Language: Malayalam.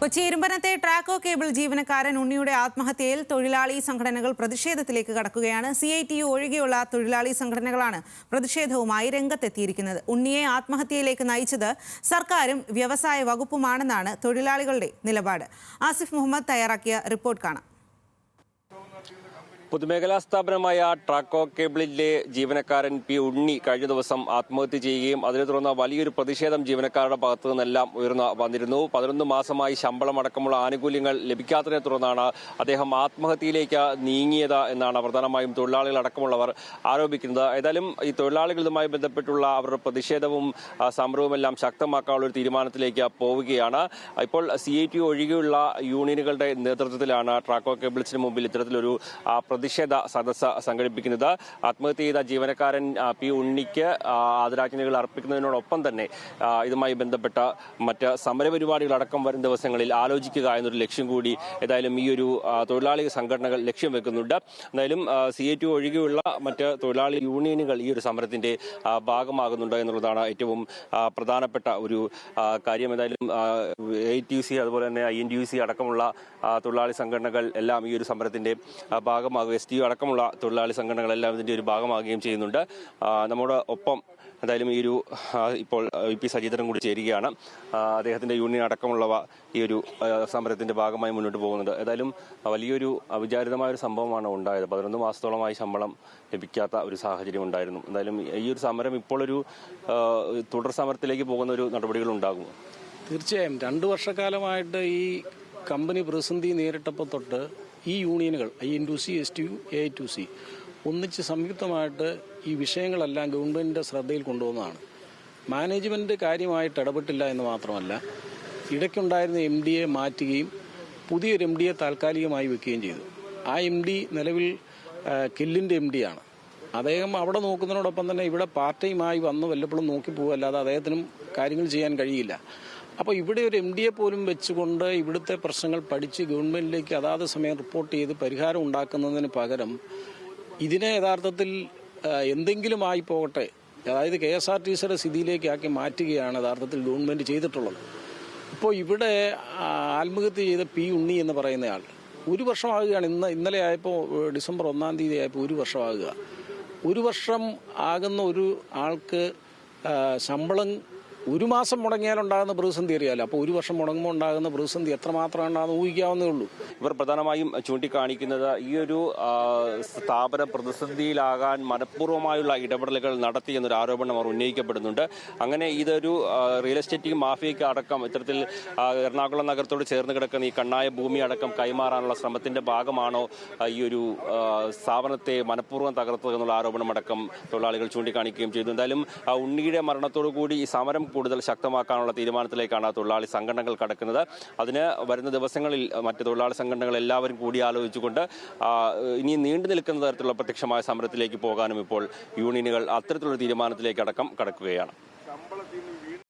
കൊച്ചി ഇരുമ്പനത്തെ ട്രാക്കോ കേബിൾ ജീവനക്കാരൻ ഉണ്ണിയുടെ ആത്മഹത്യയിൽ തൊഴിലാളി സംഘടനകൾ പ്രതിഷേധത്തിലേക്ക് കടക്കുകയാണ്. CITU ഒഴികെയുള്ള തൊഴിലാളി സംഘടനകളാണ് പ്രതിഷേധവുമായി രംഗത്തെത്തിയിരിക്കുന്നത്. ഉണ്ണിയെ ആത്മഹത്യയിലേക്ക് നയിച്ചത് സർക്കാരും വ്യവസായ വകുപ്പുമാണെന്നാണ് തൊഴിലാളികളുടെ നിലപാട്. ആസിഫ് മുഹമ്മദ് തയ്യാറാക്കിയ റിപ്പോർട്ട് കാണാം. പൊതുമേഖലാ സ്ഥാപനമായ ട്രാക്കോ കേബിളിലെ ജീവനക്കാരൻ പി ഉണ്ണി കഴിഞ്ഞ ദിവസം ആത്മഹത്യ ചെയ്യുകയും അതിനെ തുടർന്ന് വലിയൊരു പ്രതിഷേധം ജീവനക്കാരുടെ ഭാഗത്തു നിന്നെല്ലാം ഉയർന്നു വന്നിരുന്നു. 11 മാസമായി ശമ്പളം അടക്കമുള്ള ആനുകൂല്യങ്ങൾ ലഭിക്കാത്തതിനെ തുടർന്നാണ് അദ്ദേഹം ആത്മഹത്യയിലേക്ക് നീങ്ങിയത് എന്നാണ് പ്രധാനമായും തൊഴിലാളികൾ അടക്കമുള്ളവർ ആരോപിക്കുന്നത്. ഏതായാലും ഈ തൊഴിലാളികളുമായി ബന്ധപ്പെട്ടുള്ള അവരുടെ പ്രതിഷേധവും സമരവുമെല്ലാം ശക്തമാക്കാനുള്ള ഒരു തീരുമാനത്തിലേക്ക് പോവുകയാണ്. ഇപ്പോൾ CITU ഒഴികെയുള്ള യൂണിയനുകളുടെ നേതൃത്വത്തിലാണ് ട്രാക്കോ കേബിൾസിന് മുമ്പിൽ ഇത്തരത്തിലൊരു പ്രതിഷേധ സദസ്സ് സംഘടിപ്പിക്കുന്നത്. ആത്മഹത്യ ചെയ്ത ജീവനക്കാരൻ പി ഉണ്ണിക്ക് ആദരാഞ്ജലികൾ അർപ്പിക്കുന്നതിനോടൊപ്പം തന്നെ ഇതുമായി ബന്ധപ്പെട്ട മറ്റ് സമരപരിപാടികളടക്കം വരും ദിവസങ്ങളിൽ ആലോചിക്കുക എന്നൊരു ലക്ഷ്യം കൂടി ഏതായാലും ഈ ഒരു തൊഴിലാളി സംഘടനകൾ ലക്ഷ്യം വെക്കുന്നുണ്ട്. എന്തായാലും CITU ഒഴികെയുള്ള മറ്റ് തൊഴിലാളി യൂണിയനുകൾ ഈ ഒരു സമരത്തിന്റെ ഭാഗമാകുന്നുണ്ട് എന്നുള്ളതാണ് ഏറ്റവും പ്രധാനപ്പെട്ട ഒരു കാര്യം. ഏതായാലും ATUC അതുപോലെ തന്നെ INTUC അടക്കമുള്ള തൊഴിലാളി സംഘടനകൾ എല്ലാം ഈ ഒരു സമരത്തിന്റെ ഭാഗമാകും. STU അടക്കമുള്ള തൊഴിലാളി സംഘടനകളെല്ലാം ഇതിന്റെ ഒരു ഭാഗമാകുകയും ചെയ്യുന്നുണ്ട്. നമ്മുടെ ഒപ്പം എന്തായാലും ഈ ഒരു ഇപ്പോൾ EP സജീന്ദ്രൻ കൂടി ചേരുകയാണ്. അദ്ദേഹത്തിന്റെ യൂണിയൻ അടക്കമുള്ളവ ഈ ഒരു സമരത്തിന്റെ ഭാഗമായി മുന്നോട്ട് പോകുന്നുണ്ട്. ഏതായാലും വലിയൊരു അവിചാരിതമായ ഒരു സംഭവമാണ് ഉണ്ടായത്. 11 മാസത്തോളമായി ശമ്പളം ലഭിക്കാത്ത ഒരു സാഹചര്യം ഉണ്ടായിരുന്നു. എന്തായാലും ഈ ഒരു സമരം ഇപ്പോൾ ഒരു തുടർ സമരത്തിലേക്ക് പോകുന്ന ഒരു നടപടികൾ ഉണ്ടാകും. തീർച്ചയായും 2 വർഷക്കാലമായിട്ട് ഈ കമ്പനി പ്രതിസന്ധി നേരിട്ടപ്പോൾ തൊട്ട് ഈ യൂണിയനുകൾ INTUC, STU, AITUC ഒന്നിച്ച് സംയുക്തമായിട്ട് ഈ വിഷയങ്ങളെല്ലാം ഗവൺമെൻറ്റിൻ്റെ ശ്രദ്ധയിൽ കൊണ്ടുവന്നതാണ്. മാനേജ്മെൻറ്റ് കാര്യമായിട്ട് ഇടപെട്ടില്ല എന്ന് മാത്രമല്ല, ഇടയ്ക്കുണ്ടായിരുന്ന MDയെ മാറ്റുകയും പുതിയൊരു MDയെ താൽക്കാലികമായി വെക്കുകയും ചെയ്തു. ആ MD നിലവിൽ കെല്ലിൻ്റെ MDയാണ്. അദ്ദേഹം അവിടെ നോക്കുന്നതിനോടൊപ്പം തന്നെ ഇവിടെ പാർട്ട് ടൈമായി വന്ന് വല്ലപ്പോഴും നോക്കി പോകുമല്ലാതെ അദ്ദേഹത്തിനും കാര്യങ്ങൾ ചെയ്യാൻ കഴിയില്ല. അപ്പോൾ ഇവിടെ ഒരു MDയെ പോലും വെച്ചുകൊണ്ട് ഇവിടുത്തെ പ്രശ്നങ്ങൾ പഠിച്ച് ഗവൺമെൻറ്റിലേക്ക് അതാത് സമയം റിപ്പോർട്ട് ചെയ്ത് പരിഹാരം ഉണ്ടാക്കുന്നതിന് പകരം ഇതിനെ യഥാർത്ഥത്തിൽ എന്തെങ്കിലും ആയി പോകട്ടെ, അതായത് KSRTCയുടെ സ്ഥിതിയിലേക്കാക്കി മാറ്റുകയാണ് യഥാർത്ഥത്തിൽ ഗവൺമെൻറ് ചെയ്തിട്ടുള്ളത്. ഇപ്പോൾ ഇവിടെ ആത്മഹത്യ ചെയ്ത പി ഉണ്ണി എന്ന് പറയുന്നയാൾ 1 വർഷമാകുകയാണ്. ഇന്നലെ ആയപ്പോൾ ഡിസംബർ 1-ാം തീയതി ആയപ്പോൾ 1 വർഷമാകുക. 1 വർഷം ആകുന്ന ഒരു ആൾക്ക് ശമ്പളം 1 മാസം മുടങ്ങിയാലുണ്ടാകുന്ന പ്രതിസന്ധി അറിയാമല്ലോ. അപ്പോൾ 1 വർഷം മുടങ്ങുമ്പോൾ ഉണ്ടാകുന്ന പ്രതിസന്ധി എത്രമാത്രം ഉണ്ടാകുന്ന ഊഹിക്കാവുന്നേ ഉള്ളൂ. ഇവർ പ്രധാനമായും ചൂണ്ടിക്കാണിക്കുന്നത് ഈ ഒരു സ്ഥാപന പ്രതിസന്ധിയിലാകാൻ മനഃപൂർവ്വമായുള്ള ഇടപെടലുകൾ നടത്തി എന്നൊരു ആരോപണം അവർ ഉന്നയിക്കപ്പെടുന്നുണ്ട്. അങ്ങനെ ഇതൊരു റിയൽ എസ്റ്റേറ്റ് മാഫിയയ്ക്ക് അടക്കം ഇത്തരത്തിൽ എറണാകുളം നഗരത്തോട് ചേർന്ന് കിടക്കുന്ന ഈ കണ്ണായ ഭൂമി അടക്കം കൈമാറാനുള്ള ശ്രമത്തിന്റെ ഭാഗമാണോ ഈ ഒരു സ്ഥാപനത്തെ മനഃപൂർവ്വം തകർത്തത് എന്നുള്ള ആരോപണമടക്കം തൊഴിലാളികൾ ചൂണ്ടിക്കാണിക്കുകയും ചെയ്തു. എന്തായാലും ഉണ്ണിയുടെ മരണത്തോടു കൂടി ഈ സമരം കൂടുതൽ ശക്തമാക്കാനുള്ള തീരുമാനത്തിലേക്കാണ് തൊഴിലാളി സംഘടനകൾ കടക്കുന്നത്. അതിന് വരുന്ന ദിവസങ്ങളിൽ മറ്റ് തൊഴിലാളി സംഘടനകൾ എല്ലാവരും കൂടിയാലോചിച്ചുകൊണ്ട് ഇനി നീണ്ടു നിൽക്കുന്ന തരത്തിലുള്ള പ്രത്യക്ഷമായ സമരത്തിലേക്ക് പോകാനും ഇപ്പോൾ യൂണിയനുകൾ അത്തരത്തിലുള്ള തീരുമാനത്തിലേക്ക് അടക്കം കടക്കുകയാണ്.